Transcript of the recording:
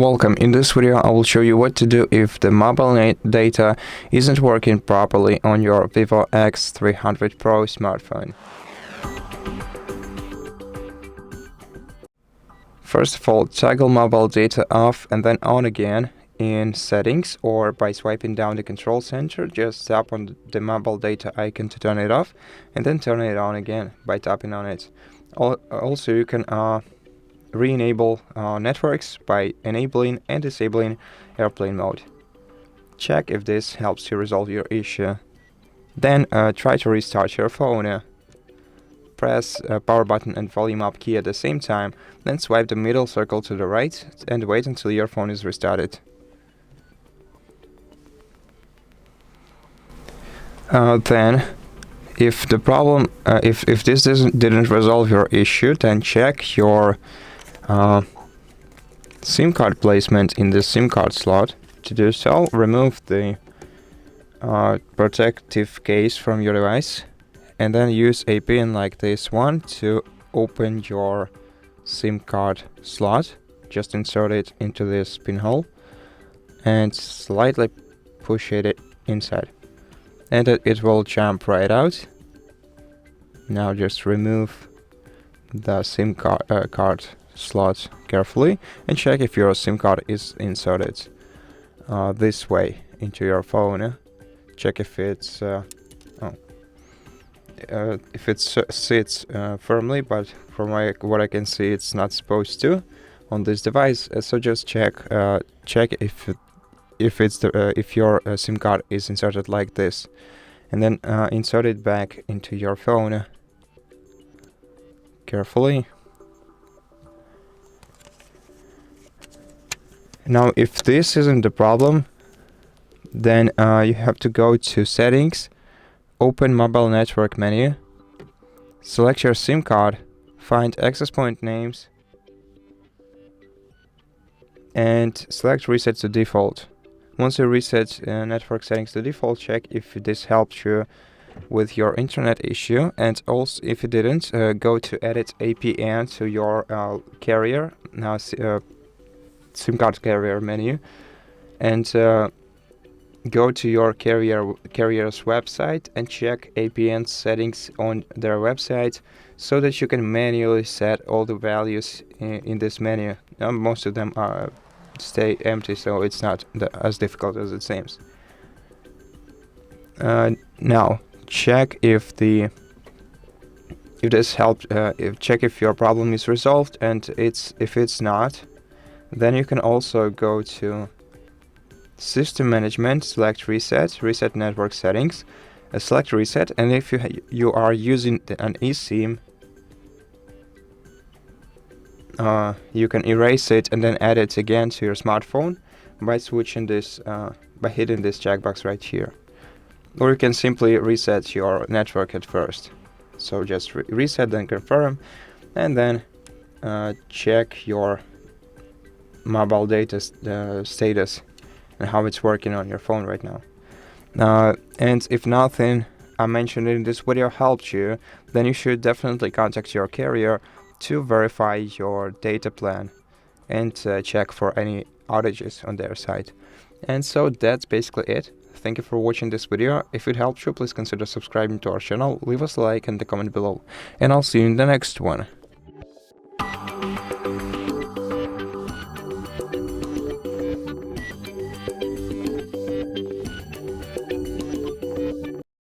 Welcome. In this video I will show you what to do if the mobile data isn't working properly on your VIVO X300 Pro smartphone. First of all, toggle mobile data off and then on again in settings, or by swiping down the control center, just tap on the mobile data icon to turn it off and then turn it on again by tapping on it. Also, you can re-enable networks by enabling and disabling airplane mode. Check if this helps you resolve your issue. Then try to restart your phone. Press power button and volume up key at the same time, then swipe the middle circle to the right and wait until your phone is restarted. Then, if the problem, if this didn't resolve your issue, then check your SIM card placement in the SIM card slot. To do so, remove the protective case from your device and then use a pin like this one to open your SIM card slot. Just insert it into this pinhole and slightly push it inside, and it will jump right out. Now just remove the SIM card slot carefully and check if your SIM card is inserted this way into your phone. Check if it's sits firmly, but from what I can see, it's not supposed to on this device. So just check if your SIM card is inserted like this, and then insert it back into your phone carefully. Now, if this isn't the problem, then you have to go to settings, open mobile network menu, select your SIM card, find access point names, and select reset to default. Once you reset network settings to default, check if this helped you with your internet issue, and also if it didn't, go to edit APN to your carrier, now SIM card carrier menu, and go to your carrier's website and check APN settings on their website so that you can manually set all the values in this menu. Most of them stay empty, so it's not as difficult as it seems. Now check if this helped. Check if your problem is resolved, and if it's not, then you can also go to System Management, select Reset Network Settings, select Reset, and if you are using an eSIM, you can erase it and then add it again to your smartphone by switching this, by hitting this checkbox right here. Or you can simply reset your network at first. So just reset, then confirm, and then check your mobile data status and how it's working on your phone right now. And if nothing I mentioned in this video helped you, then you should definitely contact your carrier to verify your data plan and check for any outages on their side. And so that's basically it. Thank you for watching this video. If it helped you, please consider subscribing to our channel, leave us a like and a comment below, and I'll see you in the next one.